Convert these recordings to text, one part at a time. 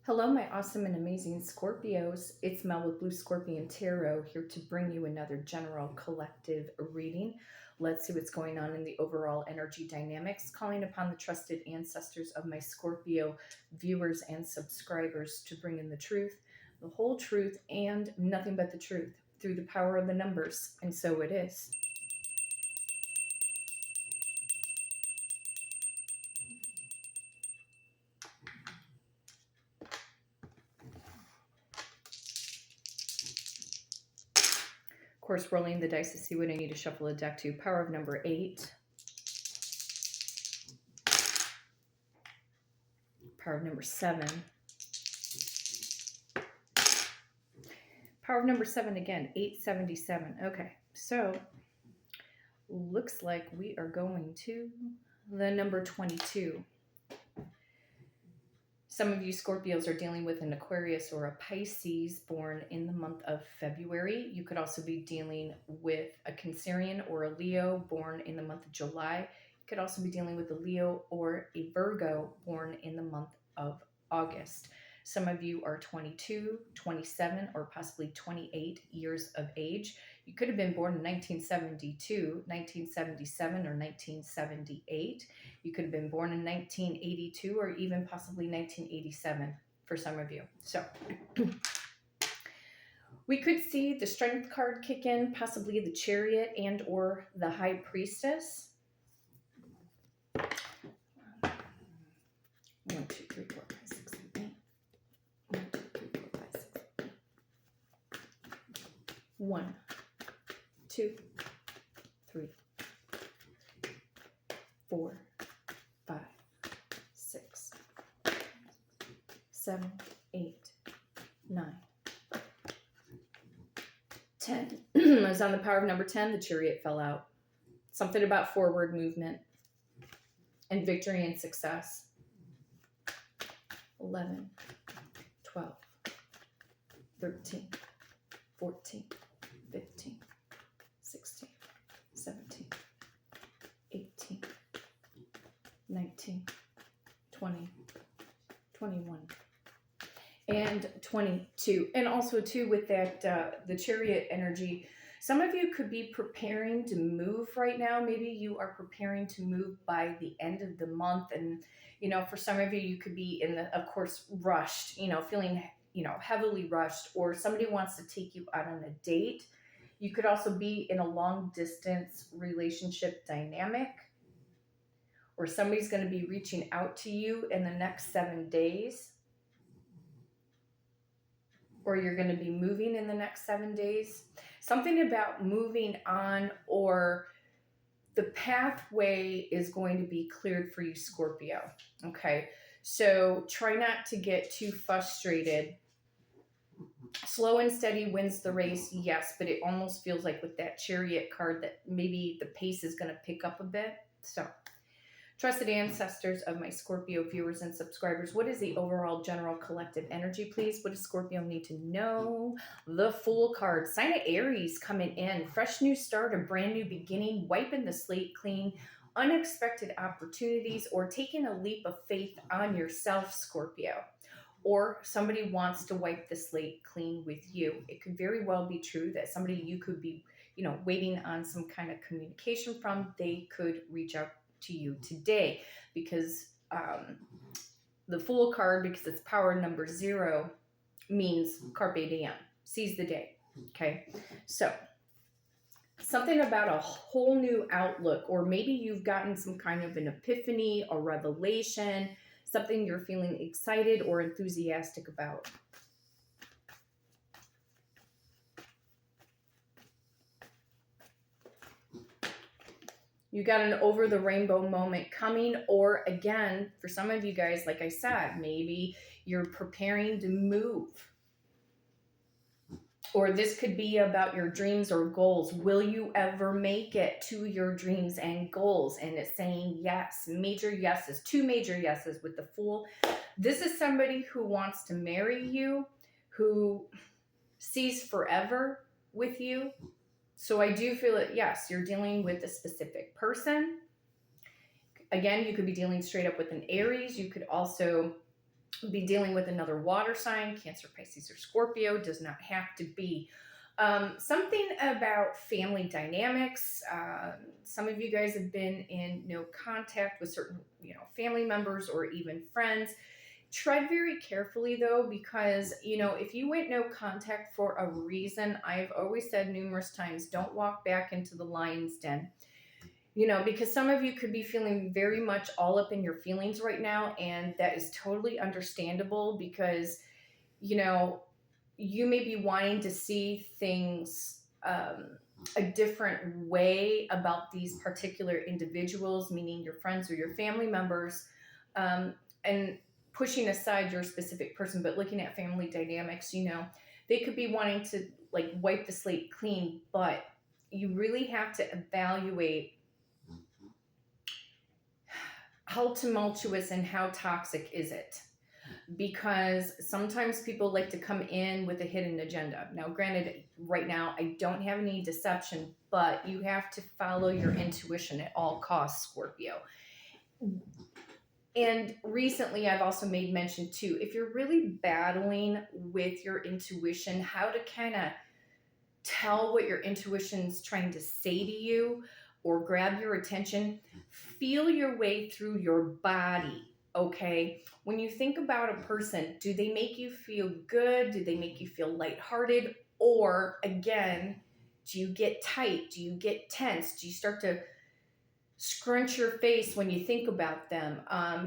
Hello, my awesome and amazing Scorpios. It's Mel with Blue Scorpion Tarot here to bring you another general collective reading. Let's see what's going on in the overall energy dynamics, calling upon the trusted ancestors of my Scorpio viewers and subscribers to bring in the truth, the whole truth, and nothing but the truth through the power of the numbers. And so it is. Of course, rolling the dice to see what I need to shuffle a deck to. Power of number 8. Power of number 7. Power of number 7 again, 877. Okay, so looks like we are going to the number 22. Some of you Scorpios are dealing with an Aquarius or a Pisces born in the month of February. You could also be dealing with a Cancerian or a Leo born in the month of July. You could also be dealing with a Leo or a Virgo born in the month of August. Some of you are 22, 27, or possibly 28 years of age. You could have been born in 1972, 1977, or 1978. You could have been born in 1982 or even possibly 1987 for some of you. So we could see the Strength card kick in, possibly the Chariot and or the High Priestess. 1, 2, 3, 4, 5, 6, 7, 8. 1, 2, 3, 4, 5, 6, 7, 8. 1, 2, 3, 4, 5, 6, 7, 8, 9, 10. I was on the power of number 10. The Chariot fell out. Something about forward movement and victory and success. 11, 12, 13, 14, 15, 16, 17, 18, 19, 20, 21, and 22. And also too with that, the Chariot energy, some of you could be preparing to move right now. Maybe you are preparing to move by the end of the month. And, you know, for some of you, you could be in the, of course, rushed, you know, feeling, you know, heavily rushed, or somebody wants to take you out on a date. You could also be in a long distance relationship dynamic, or somebody's going to be reaching out to you in the next 7 days, or you're going to be moving in the next 7 days. Something about moving on, or the pathway is going to be cleared for you, Scorpio. Okay, so try not to get too frustrated. Slow and steady wins the race, yes, but it almost feels like with that Chariot card that maybe the pace is going to pick up a bit. So, trusted ancestors of my Scorpio viewers and subscribers, what is the overall general collective energy, please? What does Scorpio need to know? The Fool card. Sign of Aries coming in. Fresh new start, a brand new beginning, wiping the slate clean, unexpected opportunities, or taking a leap of faith on yourself, Scorpio. Or somebody wants to wipe the slate clean with you. It could very well be true that somebody you could be, you know, waiting on some kind of communication from, they could reach out to you today, because the Fool card, because it's power number 0, means carpe diem, seize the day. Okay, so something about a whole new outlook, or maybe you've gotten some kind of an epiphany or revelation, something you're feeling excited or enthusiastic about. You got an over the rainbow moment coming, or again, for some of you guys, like I said, maybe you're preparing to move. Or this could be about your dreams or goals. Will you ever make it to your dreams and goals? And it's saying yes, major yeses, 2 major yeses with the Fool. This is somebody who wants to marry you, who sees forever with you. So I do feel that, yes, you're dealing with a specific person. Again, you could be dealing straight up with an Aries. You could also be dealing with another water sign, Cancer, Pisces, or Scorpio. Does not have to be. Something about family dynamics. Some of you guys have been in no contact with certain, family members or even friends. Tread very carefully though, because, if you went no contact for a reason, I've always said numerous times, don't walk back into the lion's den. Because some of you could be feeling very much all up in your feelings right now, and that is totally understandable because, you may be wanting to see things a different way about these particular individuals, meaning your friends or your family members, and pushing aside your specific person, but looking at family dynamics, they could be wanting to like wipe the slate clean, but you really have to evaluate how tumultuous and how toxic is it. Because sometimes people like to come in with a hidden agenda. Now, granted, right now, I don't have any deception, but you have to follow your intuition at all costs, Scorpio. And recently, I've also made mention too, if you're really battling with your intuition, how to kind of tell what your intuition's trying to say to you or grab your attention, feel your way through your body. Okay, when you think about a person, do they make you feel good? Do they make you feel lighthearted? Or again, do you get tight? Do you get tense? Do you start to scrunch your face when you think about them?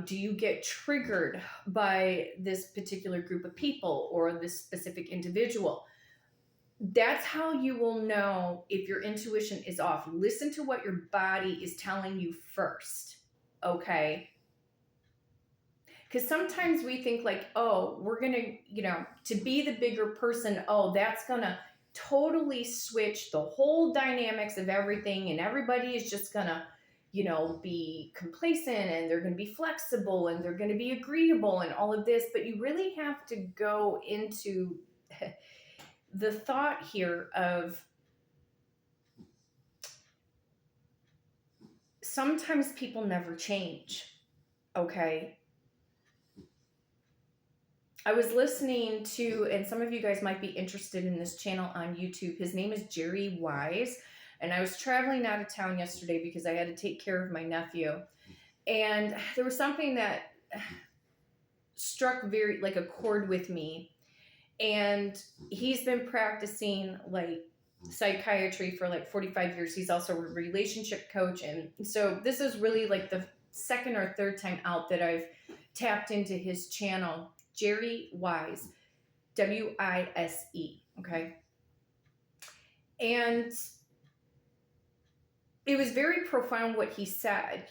Do you get triggered by this particular group of people or this specific individual? That's how you will know if your intuition is off. Listen to what your body is telling you first, okay? Because sometimes we think like, oh, we're going to, to be the bigger person, oh, that's going to totally switch the whole dynamics of everything, and everybody is just going to, be complacent, and they're going to be flexible, and they're going to be agreeable and all of this. But you really have to go into the thought here of sometimes people never change, okay? I was listening to, and some of you guys might be interested in this channel on YouTube. His name is Jerry Wise. And I was traveling out of town yesterday because I had to take care of my nephew. And there was something that struck very like a chord with me. And he's been practicing like psychiatry for like 45 years. He's also a relationship coach. And so this is really like the second or third time out that I've tapped into his channel. Jerry Wise, W-I-S-E, okay? And it was very profound what he said,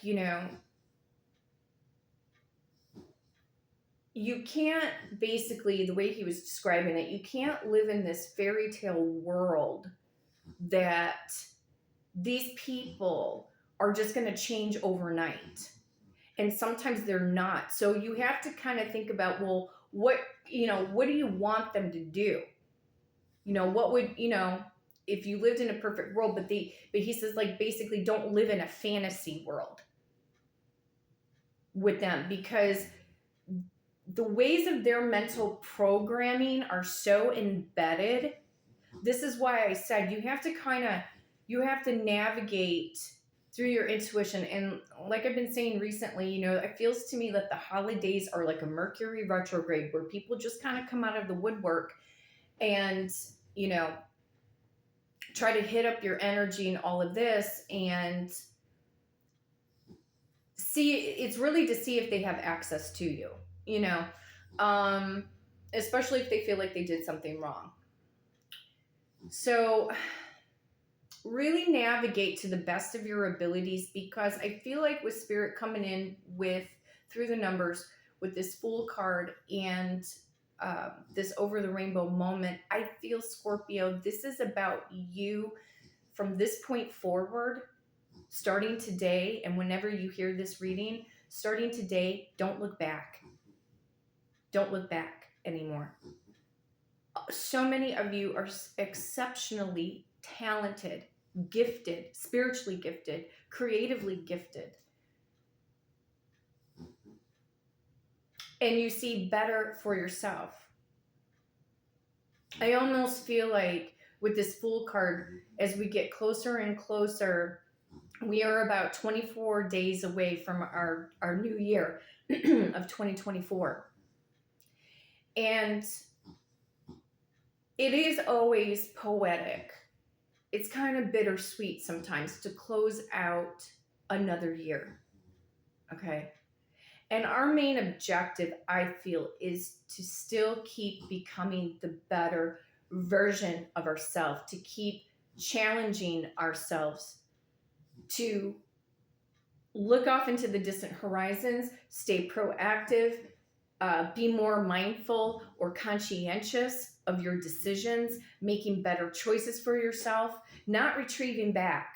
You can't, basically, the way he was describing it, you can't live in this fairy tale world that these people are just going to change overnight. And sometimes they're not. So you have to kind of think about, well, what do you want them to do? What would, if you lived in a perfect world, but he says, like, basically don't live in a fantasy world with them, because the ways of their mental programming are so embedded. This is why I said you have to navigate through your intuition. And like I've been saying recently, it feels to me that the holidays are like a Mercury retrograde where people just kind of come out of the woodwork and, try to hit up your energy and all of this, and it's really to see if they have access to you, especially if they feel like they did something wrong. So really navigate to the best of your abilities, because I feel like with Spirit coming in through the numbers with this Fool card and this over the rainbow moment, I feel, Scorpio, this is about you from this point forward, starting today. And whenever you hear this reading, starting today, don't look back. Don't look back anymore. So many of you are exceptionally talented, gifted, spiritually gifted, creatively gifted. and you see better for yourself. I almost feel like with this Fool card, as we get closer and closer, we are about 24 days away from our new year of 2024. And it is always poetic. It's kind of bittersweet sometimes to close out another year. Okay. And our main objective, I feel, is to still keep becoming the better version of ourselves, to keep challenging ourselves, to look off into the distant horizons, stay proactive, be more mindful or conscientious of your decisions, making better choices for yourself, not retrieving back.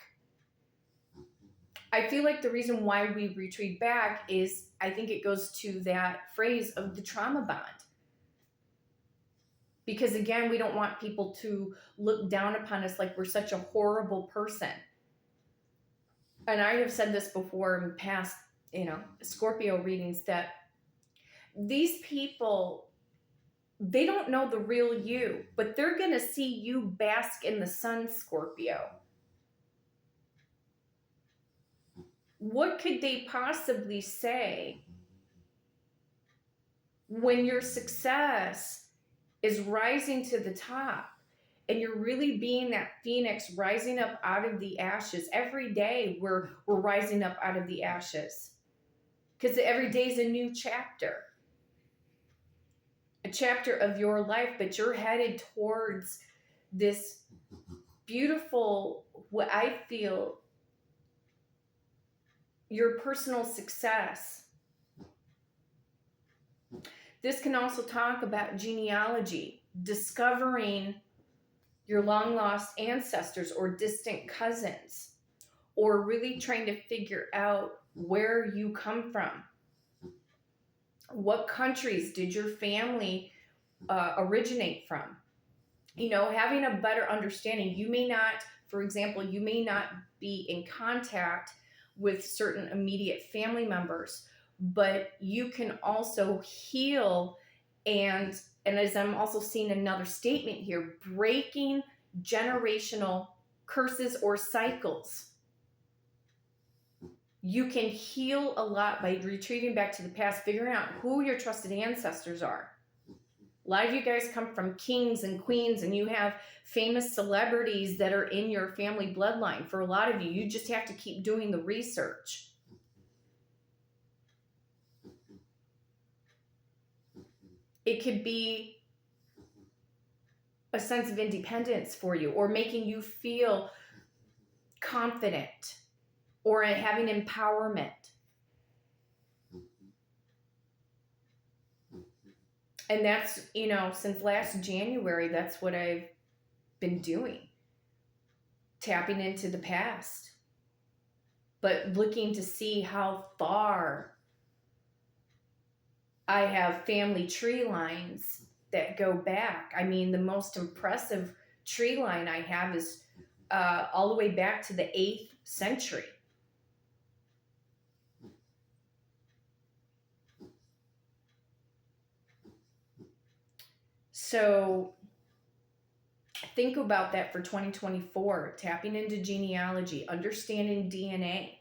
I feel like the reason why we retreat back is, I think it goes to that phrase of the trauma bond. Because again, we don't want people to look down upon us like we're such a horrible person. And I have said this before in past, Scorpio readings, that these people, they don't know the real you, but they're going to see you bask in the sun, Scorpio. What could they possibly say when your success is rising to the top and you're really being that phoenix rising up out of the ashes? Every day we're rising up out of the ashes, because every day is a new chapter, a chapter of your life, but you're headed towards this beautiful, what I feel, your personal success. This can also talk about genealogy, discovering your long lost ancestors or distant cousins, or really trying to figure out where you come from. What countries did your family originate from? Having a better understanding. You may not, for example, you may not be in contact with certain immediate family members, but you can also heal and as I'm also seeing another statement here, breaking generational curses or cycles. You can heal a lot by retrieving back to the past, figuring out who your trusted ancestors are. A lot of you guys come from kings and queens, and you have famous celebrities that are in your family bloodline. For a lot of you, you just have to keep doing the research. It could be a sense of independence for you, or making you feel confident, or having empowerment. And that's, since last January, that's what I've been doing. Tapping into the past, but looking to see how far I have family tree lines that go back. I mean, the most impressive tree line I have is all the way back to the 8th century. So think about that for 2024, tapping into genealogy, understanding DNA.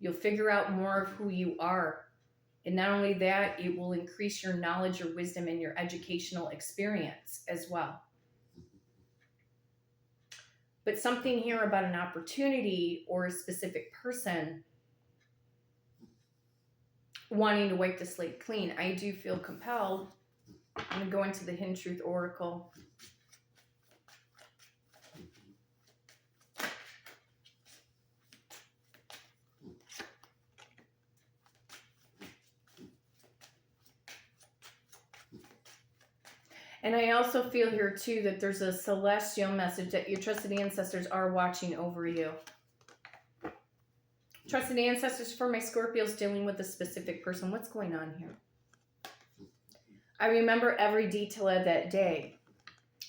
You'll figure out more of who you are. And not only that, it will increase your knowledge, your wisdom, and your educational experience as well. But something here about an opportunity or a specific person wanting to wipe the slate clean, I do feel compelled. I'm going to go into the Hidden Truth Oracle. And I also feel here too that there's a celestial message that your trusted ancestors are watching over you. Trusted ancestors for my Scorpios dealing with a specific person. What's going on here? I remember every detail of that day.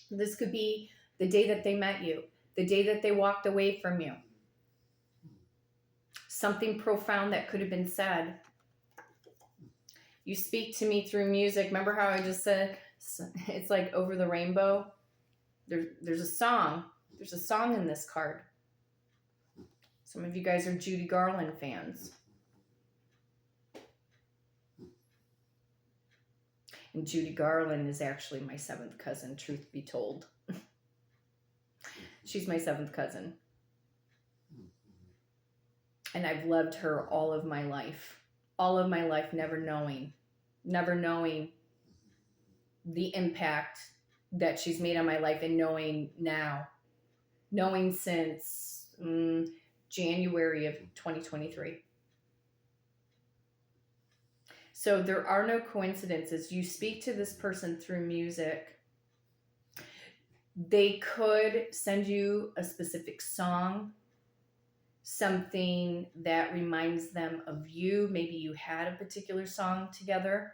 This could be the day that they met you, the day that they walked away from you. Something profound that could have been said. You speak to me through music. Remember how I just said it's like over the rainbow? There's a song. There's a song in this card. Some of you guys are Judy Garland fans. And Judy Garland is actually my 7th cousin, truth be told. She's my 7th cousin. And I've loved her all of my life. All of my life, never knowing the impact that she's made on my life, and knowing now. Knowing since January of 2023. So there are no coincidences. You speak to this person through music. They could send you a specific song, something that reminds them of you. Maybe you had a particular song together.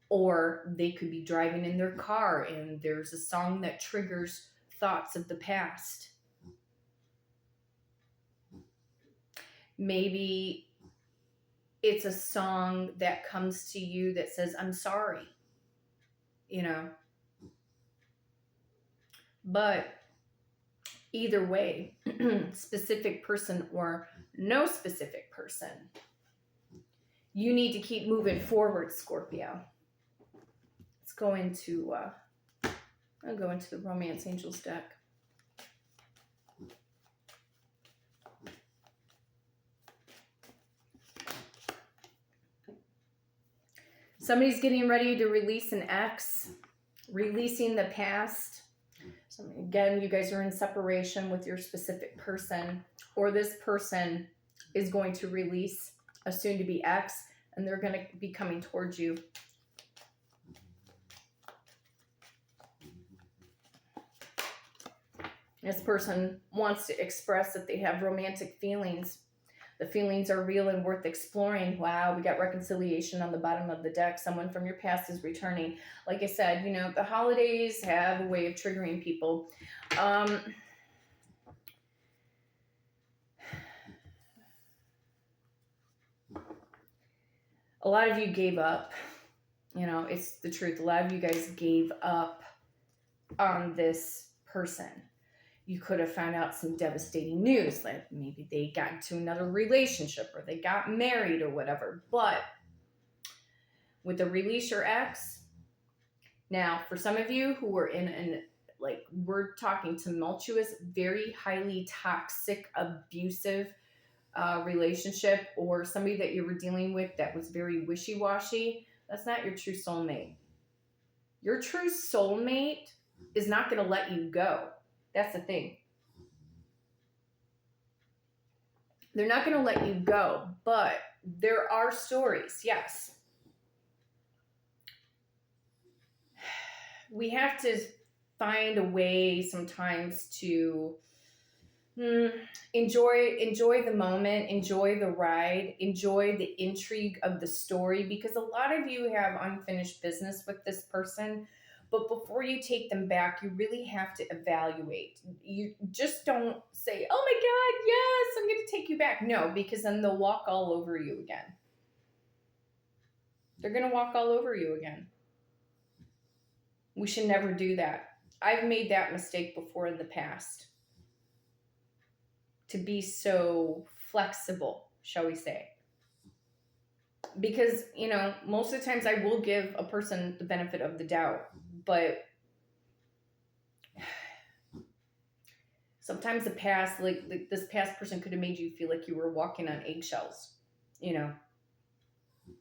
Or they could be driving in their car and there's a song that triggers thoughts of the past. Maybe it's a song that comes to you that says, I'm sorry, you know. But either way, specific person or no specific person, you need to keep moving forward, Scorpio. Let's go into, I'll go into the Romance Angels deck. Somebody's getting ready to release an ex, releasing the past. So again, you guys are in separation with your specific person, or this person is going to release a soon-to-be ex, and they're going to be coming towards you. This person wants to express that they have romantic feelings. The feelings are real and worth exploring. Wow, we got reconciliation on the bottom of the deck. Someone from your past is returning. Like I said, you know, the holidays have a way of triggering people. A lot of you gave up. You know, it's the truth. A lot of you guys gave up on this person. You could have found out some devastating news, like maybe they got into another relationship or they got married or whatever. But with the release your ex, now for some of you who were in an, like we're talking tumultuous, very highly toxic, abusive relationship, or somebody that you were dealing with that was very wishy-washy, that's not your true soulmate. Your true soulmate is not going to let you go. That's the thing. They're not going to let you go, but there are stories, yes. We have to find a way sometimes to enjoy the moment, enjoy the ride, enjoy the intrigue of the story, because a lot of you have unfinished business with this person. But before you take them back, you really have to evaluate. You just don't say, oh my God, yes, I'm going to take you back. No, because then they'll walk all over you again. They're going to walk all over you again. We should never do that. I've made that mistake before in the past. To be so flexible, shall we say. Because, you know, most of the times I will give a person the benefit of the doubt. But sometimes the past, like this past person could have made you feel like you were walking on eggshells. You know,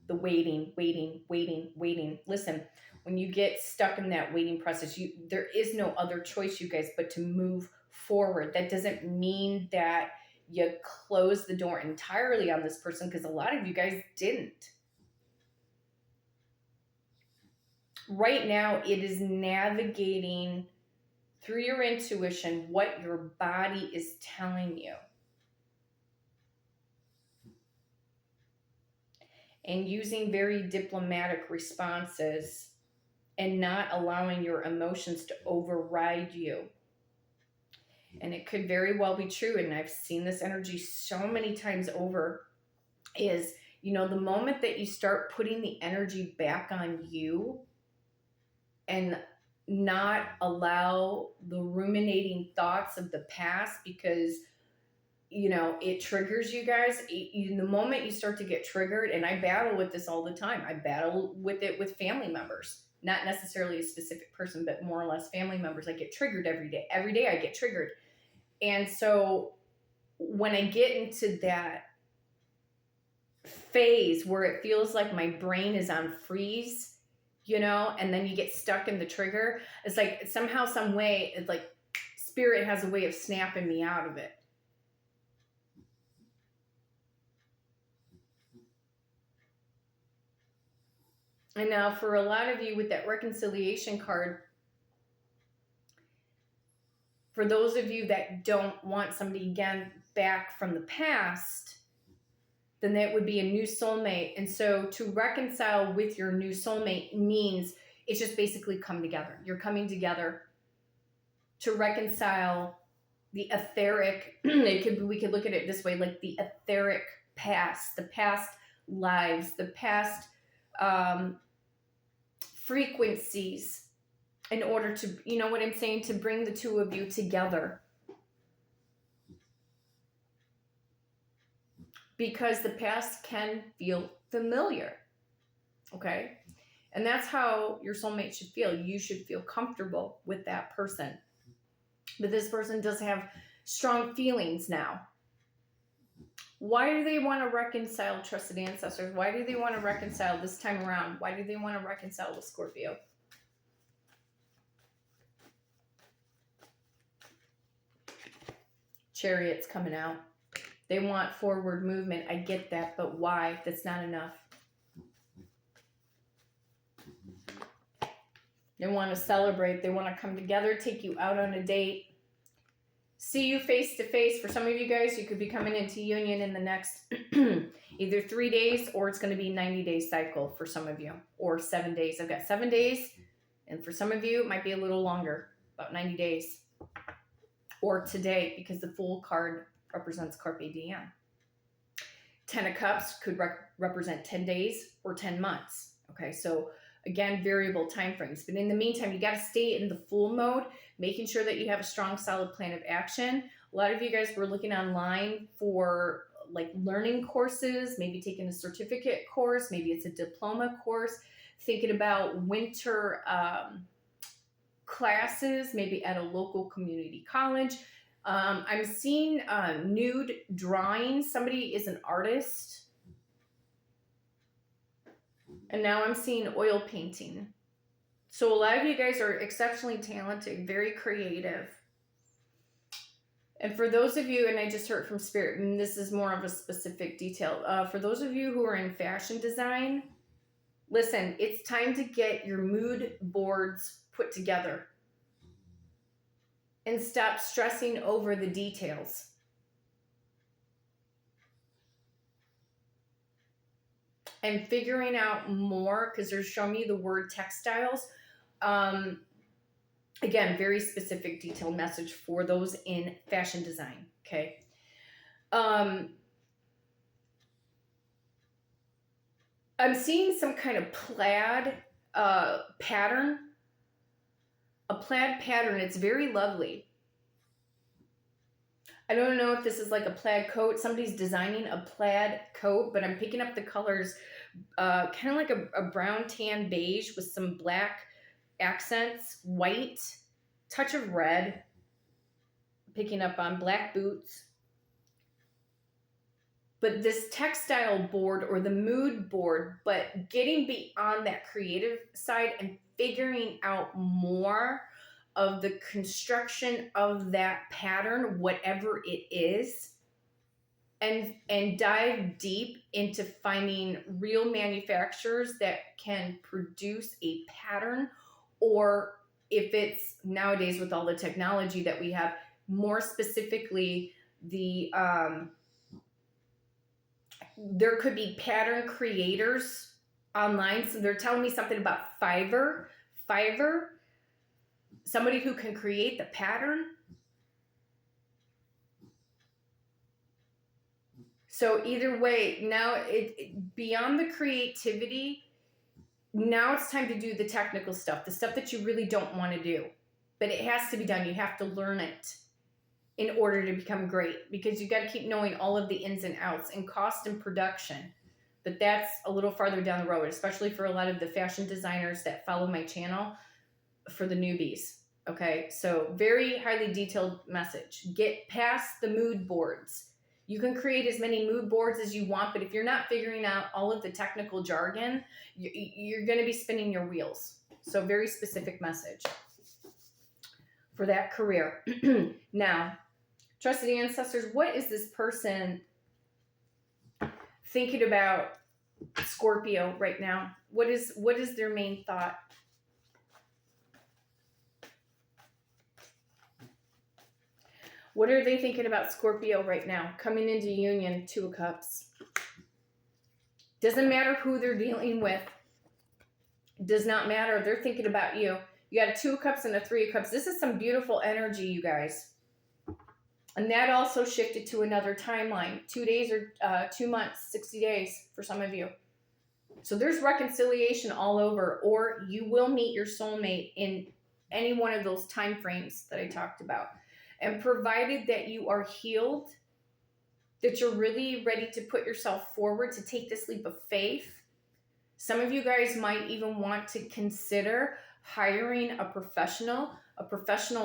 the waiting. Listen, when you get stuck in that waiting process, there is no other choice, you guys, but to move forward. That doesn't mean that you close the door entirely on this person, because a lot of you guys didn't. Right now, it is navigating through your intuition what your body is telling you. And using very diplomatic responses and not allowing your emotions to override you. And it could very well be true, and I've seen this energy so many times over, is You know, the moment that you start putting the energy back on you and not allow the ruminating thoughts of the past, because you know it triggers you guys. The moment you start to get triggered, and I battle with this all the time, I battle with it with family members, not necessarily a specific person, but more or less family members. I get triggered every day I get triggered. And so when I get into that phase where it feels like my brain is on freeze, you know, and then you get stuck in the trigger, it's like somehow, some way, it's like spirit has a way of snapping me out of it. And now for a lot of you with that reconciliation card, for those of you that don't want somebody again back from the past, then that would be a new soulmate. And so to reconcile with your new soulmate means it's just basically come together. You're coming together to reconcile the etheric, we could look at it this way, like the etheric past, the past lives, the past frequencies, in order to, you know what I'm saying, to bring the two of you together. Because the past can feel familiar, okay? And that's how your soulmate should feel. You should feel comfortable with that person. But this person does have strong feelings now. Why do they want to reconcile, trusted ancestors? Why do they want to reconcile this time around? Why do they want to reconcile with Scorpio? Chariot's coming out. They want forward movement. I get that, but why? That's not enough. They want to celebrate. They want to come together, take you out on a date, see you face to face. For some of you guys, you could be coming into union in the next either 3 days, or it's going to be 90-day cycle for some of you, or 7 days. I've got 7 days, and for some of you, it might be a little longer, about 90 days, or today, because the Fool card represents Carpe Diem. 10 of Cups could represent 10 days or 10 months. Okay, so again, variable time frames. But in the meantime, you got to stay in the Fool mode, making sure that you have a strong, solid plan of action. A lot of you guys were looking online for like learning courses, maybe taking a certificate course, maybe it's a diploma course, thinking about winter classes, maybe at a local community college. I'm seeing nude drawings. Somebody is an artist. And now I'm seeing oil painting. So a lot of you guys are exceptionally talented, very creative. And for those of you, and I just heard from Spirit, and this is more of a specific detail, for those of you who are in fashion design, listen, it's time to get your mood boards put together. And stop stressing over the details. And figuring out more, because they're showing me the word textiles. Again, very specific detailed message for those in fashion design, okay? I'm seeing some kind of plaid pattern. A plaid pattern. It's very lovely. I don't know if this is like a plaid coat. Somebody's designing a plaid coat, but I'm picking up the colors kind of like a brown tan beige with some black accents, white, touch of red, picking up on black boots. But this textile board, or the mood board, but getting beyond that creative side and figuring out more of the construction of that pattern, whatever it is, and dive deep into finding real manufacturers that can produce a pattern, or if it's nowadays with all the technology that we have, more specifically the there could be pattern creators online. So they're telling me something about Fiverr, somebody who can create the pattern. So either way, now beyond the creativity, now it's time to do the technical stuff, the stuff that you really don't want to do. But it has to be done. You have to learn it in order to become great, because you got to keep knowing all of the ins and outs and cost and production. But that's a little farther down the road, especially for a lot of the fashion designers that follow my channel, for the newbies. Okay, so very highly detailed message. Get past the mood boards. You can create as many mood boards as you want, but if you're not figuring out all of the technical jargon, you're going to be spinning your wheels. So very specific message for that career. Now, trusted ancestors, what is this person thinking about Scorpio right now? What is their main thought? What are they thinking about Scorpio right now? Coming into union, 2 of Cups. Doesn't matter who they're dealing with. Does not matter. They're thinking about you. You got a 2 of Cups and a 3 of Cups. This is some beautiful energy, you guys. And that also shifted to another timeline. 2 days or 2 months, 60 days for some of you. So there's reconciliation all over, or you will meet your soulmate in any one of those time frames that I talked about. And provided that you are healed, that you're really ready to put yourself forward, to take this leap of faith. Some of you guys might even want to consider hiring a professional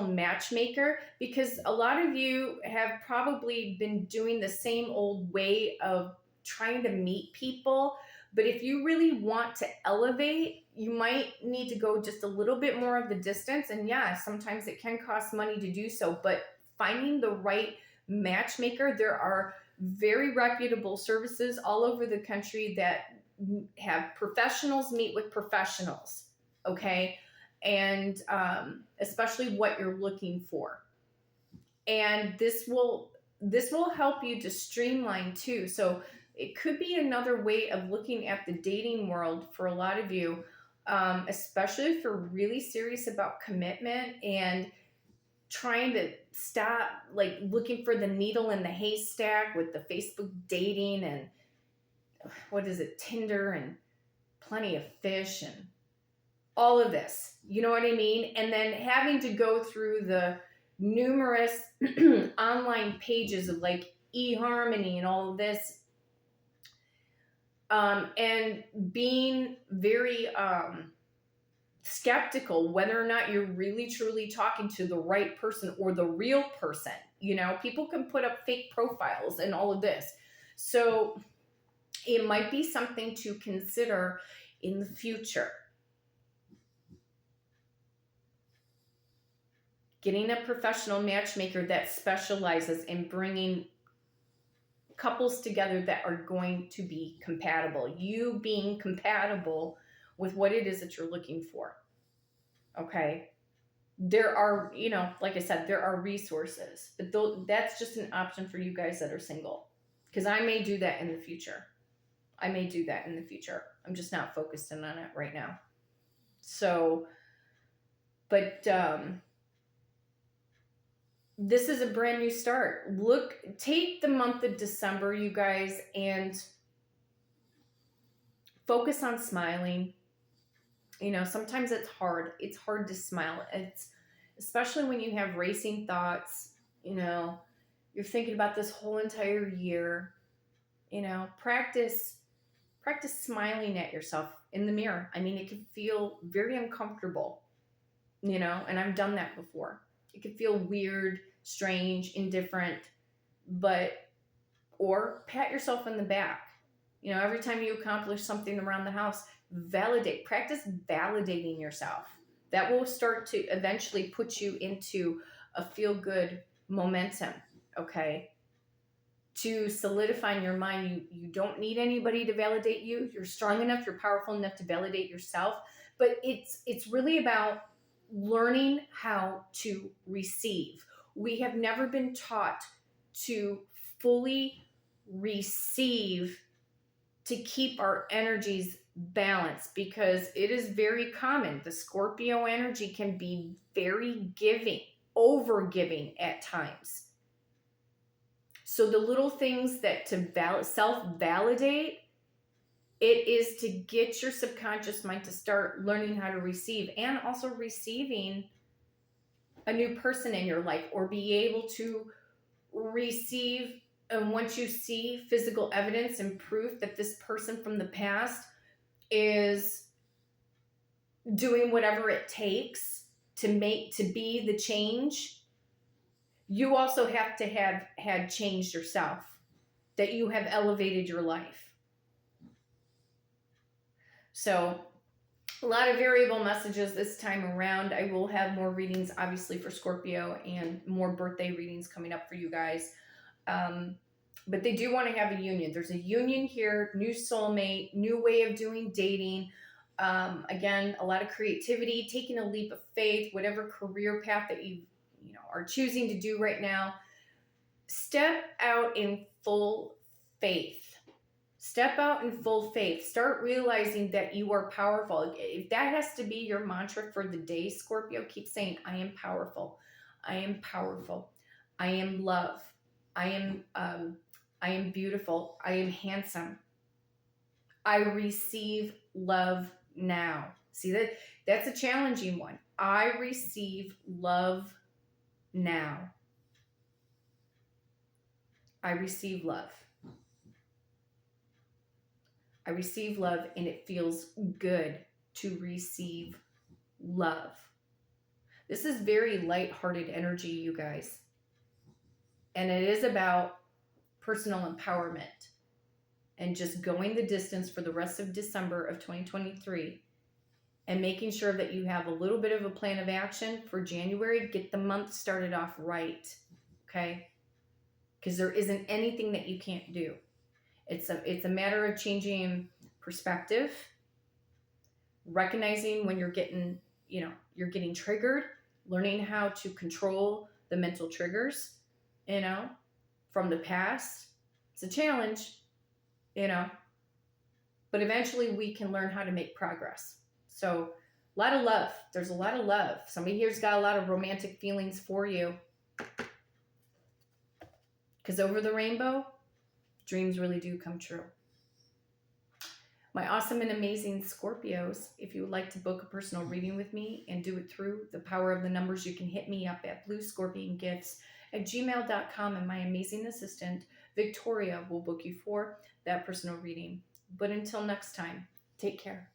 matchmaker, because a lot of you have probably been doing the same old way of trying to meet people. But if you really want to elevate, you might need to go just a little bit more of the distance. And yeah, sometimes it can cost money to do so, but finding the right matchmaker, there are very reputable services all over the country that have professionals meet with professionals, okay? And especially what you're looking for. And this will help you to streamline too. So it could be another way of looking at the dating world for a lot of you, especially if you're really serious about commitment and trying to stop like looking for the needle in the haystack with the Facebook dating and Tinder and Plenty of Fish and all of this. You know what I mean? And then having to go through the numerous online pages of like eHarmony and all of this. And being very skeptical whether or not you're really truly talking to the right person or the real person. You know, people can put up fake profiles and all of this. So it might be something to consider in the future. Getting a professional matchmaker that specializes in bringing couples together that are going to be compatible. You being compatible with what it is that you're looking for. Okay. There are, you know, like I said, there are resources, but that's just an option for you guys that are single. Because I may do that in the future. I'm just not focused in on it right now. So, but this is a brand new start. Take the month of December, you guys, and focus on smiling. You know, sometimes it's hard. It's hard to smile. It's especially when you have racing thoughts, you know, you're thinking about this whole entire year. You know, practice smiling at yourself in the mirror. I mean, it can feel very uncomfortable, you know, and I've done that before. It can feel weird, strange, indifferent, or pat yourself in the back. You know, every time you accomplish something around the house, practice validating yourself. That will start to eventually put you into a feel-good momentum, okay? To solidify in your mind, you don't need anybody to validate you. You're strong enough, you're powerful enough to validate yourself. But it's really about learning how to receive. We have never been taught to fully receive, to keep our energies balanced, because it is very common. The Scorpio energy can be very giving, over giving at times. So the little things that to self-validate, it is to get your subconscious mind to start learning how to receive, and also receiving a new person in your life, or be able to receive. And once you see physical evidence and proof that this person from the past is doing whatever it takes to be the change, you also have to have had changed yourself, that you have elevated your life. So a lot of variable messages this time around. I will have more readings, obviously, for Scorpio, and more birthday readings coming up for you guys. But they do want to have a union. There's a union here, new soulmate, new way of doing dating. Again, a lot of creativity, taking a leap of faith, whatever career path that you are choosing to do right now. Step out in full faith. Step out in full faith. Start realizing that you are powerful. If that has to be your mantra for the day, Scorpio, keep saying, I am powerful. I am powerful. I am love. I am beautiful. I am handsome. I receive love now. See, that's a challenging one. I receive love now. I receive love. I receive love, and it feels good to receive love. This is very lighthearted energy, you guys. And it is about personal empowerment and just going the distance for the rest of December of 2023, and making sure that you have a little bit of a plan of action for January. Get the month started off right, okay? Because there isn't anything that you can't do. It's a matter of changing perspective, recognizing when you're getting triggered, learning how to control the mental triggers, from the past. It's a challenge, but eventually we can learn how to make progress. So a lot of love. There's a lot of love. Somebody here's got a lot of romantic feelings for you. Because over the rainbow, dreams really do come true. My awesome and amazing Scorpios, if you would like to book a personal reading with me and do it through the power of the numbers, you can hit me up at bluescorpiongifts@gmail.com, and my amazing assistant, Victoria, will book you for that personal reading. But until next time, take care.